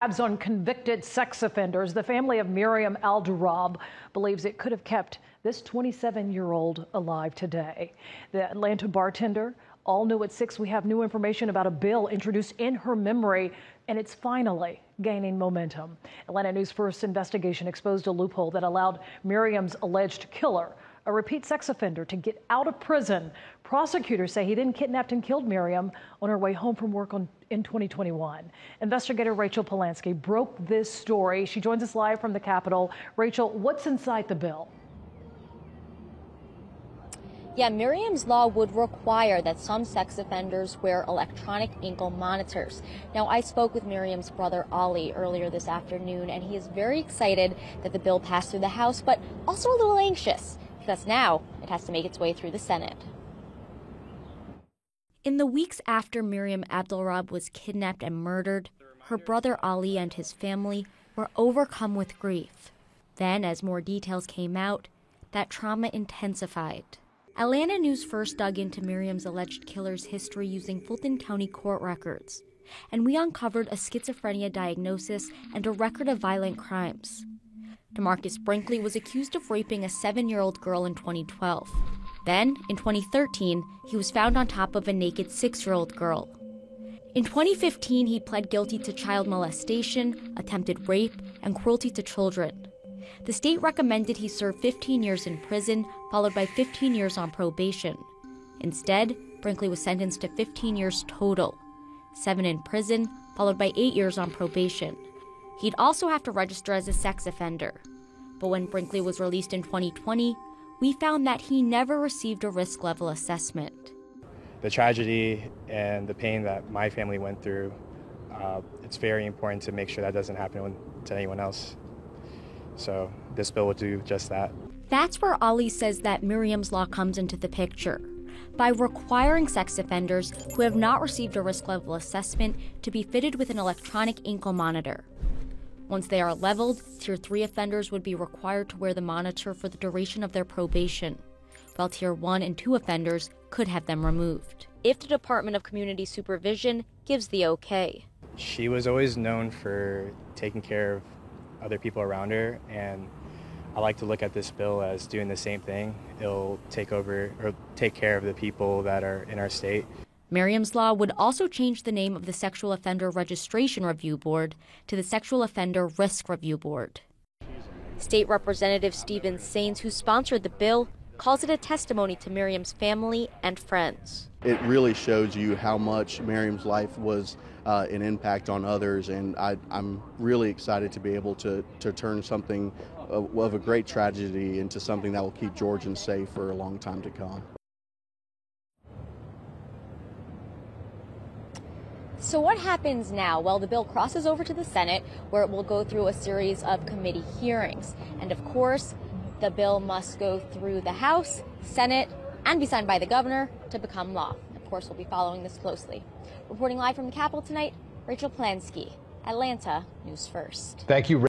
On convicted sex offenders, the family of Miriam Alderab believes it could have kept this 27-year-old alive today. The Atlanta bartender, all new at 6, we have new information about a bill introduced in her memory, and it's finally gaining momentum. Atlanta News First investigation exposed a loophole that allowed Miriam's alleged killer, a repeat sex offender, to get out of prison. Prosecutors say he then kidnapped and killed Miriam on her way home from work in 2021. Investigator Rachel Polanski broke this story. She joins us live from the Capitol. Rachel, what's inside the bill? Yeah, Miriam's law would require that some sex offenders wear electronic ankle monitors. Now, I spoke with Miriam's brother, Ali, earlier this afternoon, and he is very excited that the bill passed through the House, but also a little anxious because now it has to make its way through the Senate. In the weeks after Miriam Alderab was kidnapped and murdered, her brother Ali and his family were overcome with grief. Then, as more details came out, that trauma intensified. Atlanta News First dug into Miriam's alleged killer's history using Fulton County court records, and we uncovered a schizophrenia diagnosis and a record of violent crimes. DeMarcus Brinkley was accused of raping a 7-year-old girl in 2012. Then, in 2013, he was found on top of a naked 6-year-old girl. In 2015, he pled guilty to child molestation, attempted rape, and cruelty to children. The state recommended he serve 15 years in prison, followed by 15 years on probation. Instead, Brinkley was sentenced to 15 years total, 7 in prison, followed by 8 years on probation. He'd also have to register as a sex offender. But when Brinkley was released in 2020, we found that he never received a risk level assessment. The tragedy and the pain that my family went through, it's very important to make sure that doesn't happen to anyone else. So this bill will do just that. That's where Ali says that Miriam's law comes into the picture, by requiring sex offenders who have not received a risk level assessment to be fitted with an electronic ankle monitor. Once they are leveled, Tier 3 offenders would be required to wear the monitor for the duration of their probation, while Tier 1 and 2 offenders could have them removed, if the Department of Community Supervision gives the okay. She was always known for taking care of other people around her, and I like to look at this bill as doing the same thing. It'll take care of the people that are in our state. Miriam's law would also change the name of the Sexual Offender Registration Review Board to the Sexual Offender Risk Review Board. State Representative Stephen Sains, who sponsored the bill, calls it a testimony to Miriam's family and friends. It really shows you how much Miriam's life was an impact on others, and I'm really excited to be able to turn something of a great tragedy into something that will keep Georgians safe for a long time to come. So what happens now? Well, the bill crosses over to the Senate, where it will go through a series of committee hearings. And of course, the bill must go through the House, Senate, and be signed by the governor to become law. Of course, we'll be following this closely. Reporting live from the Capitol tonight, Rachel Polanski, Atlanta News First. Thank you.